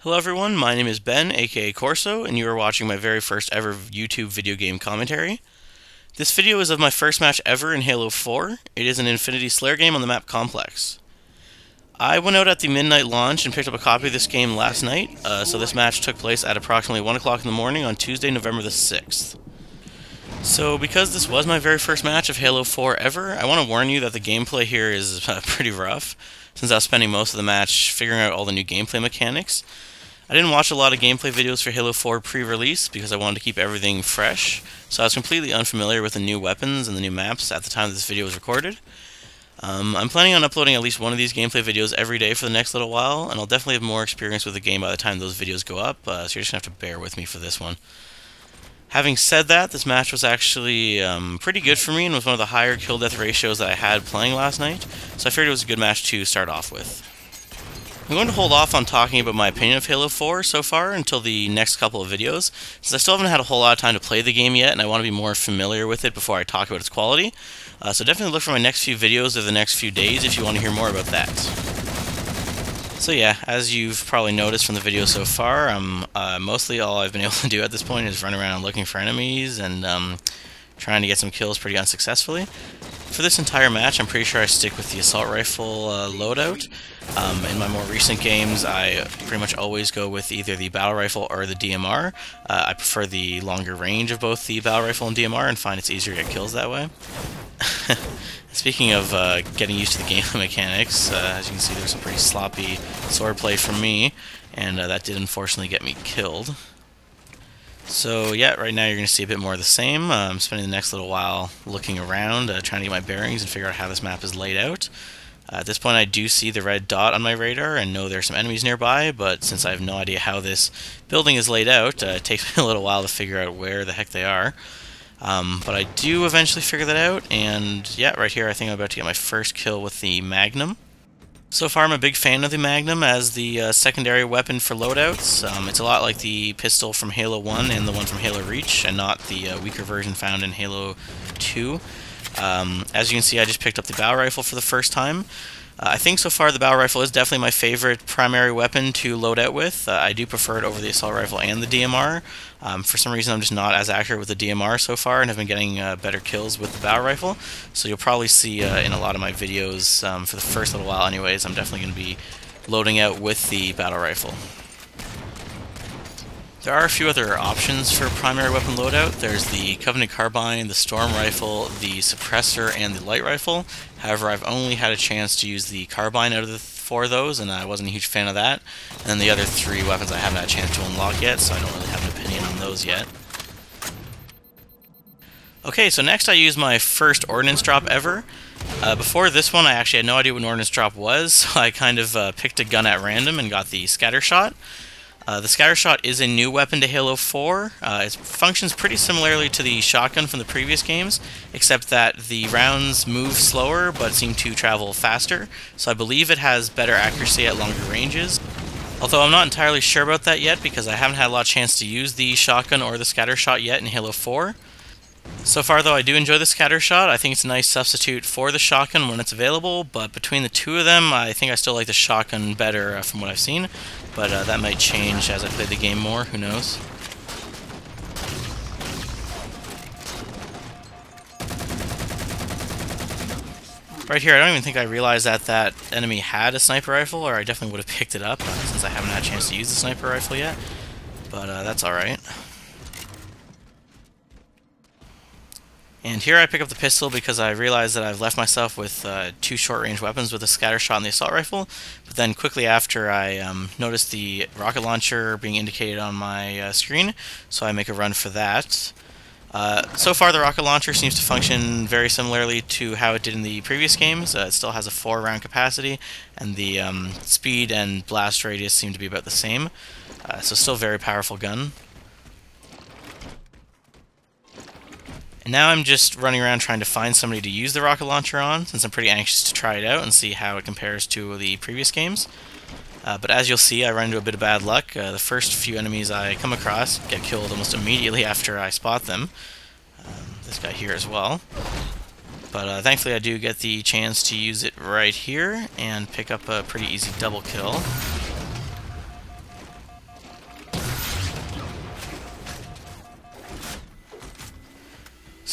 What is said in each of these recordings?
Hello everyone, my name is Ben, aka Korsoh, and you are watching my very first ever YouTube video game commentary. This video is of my first match ever in Halo 4. It is an Infinity Slayer game on the map Complex. I went out at the midnight launch and picked up a copy of this game last night, so this match took place at approximately 1 o'clock in the morning on Tuesday, November the 6th. So because this was my very first match of Halo 4 ever, I want to warn you that the gameplay here is pretty rough, since I was spending most of the match figuring out all the new gameplay mechanics. I didn't watch a lot of gameplay videos for Halo 4 pre-release because I wanted to keep everything fresh, so I was completely unfamiliar with the new weapons and the new maps at the time that this video was recorded. I'm planning on uploading at least one of these gameplay videos every day for the next little while, and I'll definitely have more experience with the game by the time those videos go up, so you're just going to have to bear with me for this one. Having said that, this match was actually pretty good for me and was one of the higher kill-death ratios that I had playing last night, so I figured it was a good match to start off with. I'm going to hold off on talking about my opinion of Halo 4 so far until the next couple of videos, since I still haven't had a whole lot of time to play the game yet, and I want to be more familiar with it before I talk about its quality. So definitely look for my next few videos of the next few days if you want to hear more about that. So yeah, as you've probably noticed from the video so far, mostly all I've been able to do at this point is run around looking for enemies and trying to get some kills pretty unsuccessfully. For this entire match, I'm pretty sure I stick with the assault rifle loadout. In my more recent games, I pretty much always go with either the battle rifle or the DMR. I prefer the longer range of both the battle rifle and DMR and find it's easier to get kills that way. Speaking of getting used to the gameplay mechanics, as you can see there's some pretty sloppy swordplay from me, and that did unfortunately get me killed. So yeah, right now you're going to see a bit more of the same. I'm spending the next little while looking around, trying to get my bearings and figure out how this map is laid out. At this point I do see the red dot on my radar and know there's some enemies nearby, but since I have no idea how this building is laid out, it takes me a little while to figure out where the heck they are. But I do eventually figure that out, and yeah, right here I think I'm about to get my first kill with the Magnum. So far I'm a big fan of the Magnum as the secondary weapon for loadouts. It's a lot like the pistol from Halo 1 and the one from Halo Reach, and not the weaker version found in Halo 2. As you can see, I just picked up the battle rifle for the first time. I think so far the battle rifle is definitely my favorite primary weapon to load out with. I do prefer it over the assault rifle and the DMR. For some reason I'm just not as accurate with the DMR so far and have been getting better kills with the battle rifle. So you'll probably see in a lot of my videos, for the first little while anyways, I'm definitely going to be loading out with the battle rifle. There are a few other options for primary weapon loadout. There's the Covenant Carbine, the Storm Rifle, the Suppressor, and the Light Rifle. However, I've only had a chance to use the Carbine out of the four of those, and I wasn't a huge fan of that. And then the other three weapons I haven't had a chance to unlock yet, so I don't really have an opinion on those yet. Okay, so next I used my first Ordnance Drop ever. Before this one, I actually had no idea what an Ordnance Drop was, so I kind of picked a gun at random and got the Scatter Shot. The Scatter Shot is a new weapon to Halo 4. It functions pretty similarly to the shotgun from the previous games, except that the rounds move slower but seem to travel faster, so I believe it has better accuracy at longer ranges. Although I'm not entirely sure about that yet because I haven't had a lot of chance to use the shotgun or the Scatter Shot yet in Halo 4. So far though, I do enjoy the Scatter Shot. I think it's a nice substitute for the shotgun when it's available, but between the two of them, I think I still like the shotgun better from what I've seen, but that might change as I play the game more, who knows. Right here, I don't even think I realized that that enemy had a sniper rifle, or I definitely would have picked it up, since I haven't had a chance to use the sniper rifle yet, but that's alright. And here I pick up the pistol because I realize that I've left myself with two short-range weapons with a Scatter Shot and the assault rifle, but then quickly after I notice the rocket launcher being indicated on my screen, so I make a run for that. So far the rocket launcher seems to function very similarly to how it did in the previous games. It still has a 4-round capacity, and the speed and blast radius seem to be about the same, so still a very powerful gun. And now I'm just running around trying to find somebody to use the rocket launcher on, since I'm pretty anxious to try it out and see how it compares to the previous games. But as you'll see, I run into a bit of bad luck. The first few enemies I come across get killed almost immediately after I spot them. This guy here as well. But thankfully I do get the chance to use it right here and pick up a pretty easy double kill.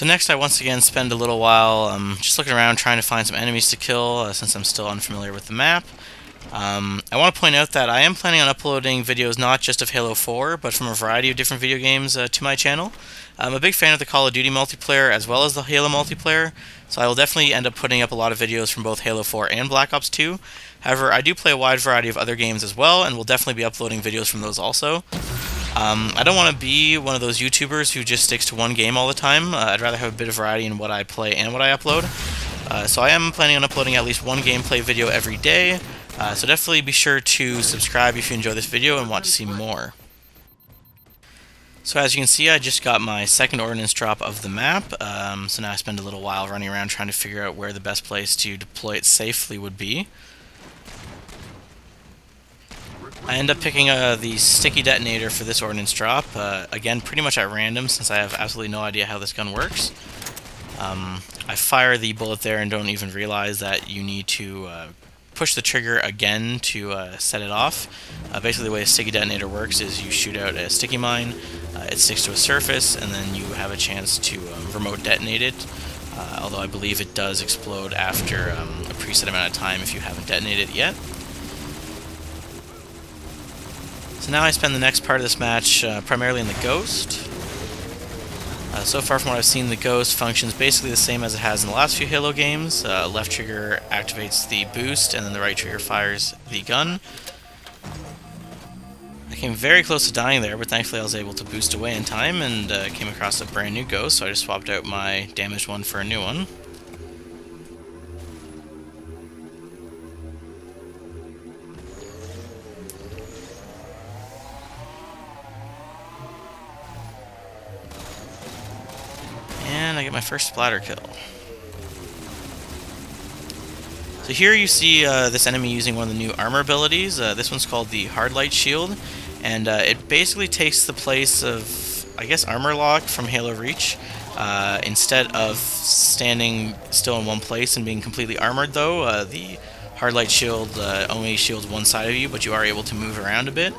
So next I once again spend a little while just looking around trying to find some enemies to kill since I'm still unfamiliar with the map. I want to point out that I am planning on uploading videos not just of Halo 4, but from a variety of different video games to my channel. I'm a big fan of the Call of Duty multiplayer as well as the Halo multiplayer, so I will definitely end up putting up a lot of videos from both Halo 4 and Black Ops 2. However, I do play a wide variety of other games as well, and will definitely be uploading videos from those also. I don't want to be one of those YouTubers who just sticks to one game all the time. I'd rather have a bit of variety in what I play and what I upload. So I am planning on uploading at least one gameplay video every day. So definitely be sure to subscribe if you enjoy this video and want to see more. So as you can see, I just got my second ordnance drop of the map. So now I spend a little while running around trying to figure out where the best place to deploy it safely would be. I end up picking the sticky detonator for this ordnance drop, again pretty much at random since I have absolutely no idea how this gun works. I fire the bullet there and don't even realize that you need to push the trigger again to set it off. Basically the way a sticky detonator works is you shoot out a sticky mine, it sticks to a surface, and then you have a chance to remote detonate it, although I believe it does explode after a preset amount of time if you haven't detonated it yet. So now I spend the next part of this match primarily in the Ghost. So far from what I've seen, the Ghost functions basically the same as it has in the last few Halo games. Left trigger activates the boost, and then the right trigger fires the gun. I came very close to dying there, but thankfully I was able to boost away in time and came across a brand new Ghost, so I just swapped out my damaged one for a new one. And I get my first splatter kill. So here you see this enemy using one of the new armor abilities. This one's called the Hard Light Shield, and it basically takes the place of, I guess, Armor Lock from Halo Reach. Instead of standing still in one place and being completely armored, though, the Hard Light Shield only shields one side of you, but you are able to move around a bit.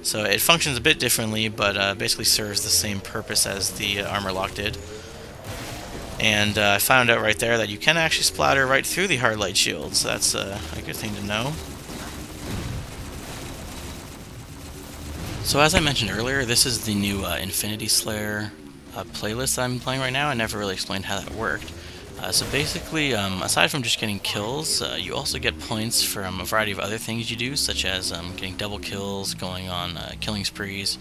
So it functions a bit differently, but basically serves the same purpose as the Armor Lock did. And I found out right there that you can actually splatter right through the hard light shield, so that's a good thing to know. So as I mentioned earlier, this is the new Infinity Slayer playlist that I'm playing right now. I never really explained how that worked. So basically, aside from just getting kills, you also get points from a variety of other things you do, such as getting double kills, going on killing sprees,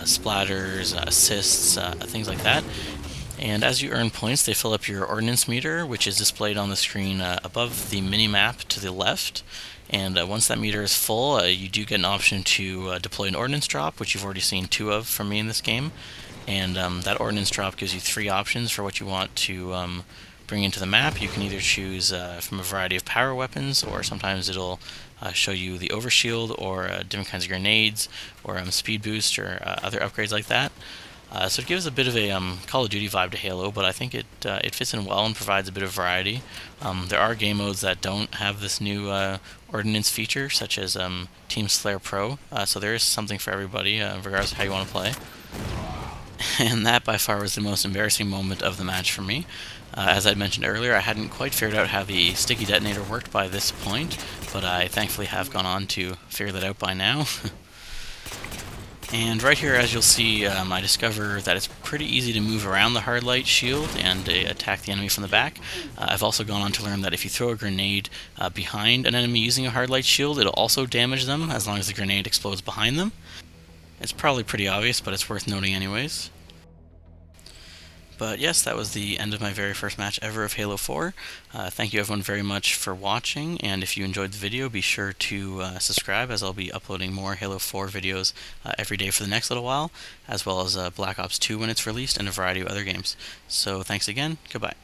splatters, assists, things like that. And as you earn points, they fill up your ordnance meter, which is displayed on the screen above the mini-map to the left. And once that meter is full, you do get an option to deploy an ordnance drop, which you've already seen 2 of from me in this game. And that ordnance drop gives you 3 options for what you want to bring into the map. You can either choose from a variety of power weapons, or sometimes it'll show you the overshield, or different kinds of grenades, or speed boost, or other upgrades like that. So it gives a bit of a Call of Duty vibe to Halo, but I think it fits in well and provides a bit of variety. There are game modes that don't have this new ordnance feature, such as Team Slayer Pro, so there is something for everybody, regardless of how you want to play. And that by far was the most embarrassing moment of the match for me. As I mentioned earlier, I hadn't quite figured out how the sticky detonator worked by this point, but I thankfully have gone on to figure that out by now. And right here, as you'll see, I discover that it's pretty easy to move around the hard light shield and attack the enemy from the back. I've also gone on to learn that if you throw a grenade behind an enemy using a hard light shield, it'll also damage them as long as the grenade explodes behind them. It's probably pretty obvious, but it's worth noting anyways. But yes, that was the end of my very first match ever of Halo 4. Thank you everyone very much for watching, and if you enjoyed the video, be sure to subscribe, as I'll be uploading more Halo 4 videos every day for the next little while, as well as Black Ops 2 when it's released, and a variety of other games. So thanks again, goodbye.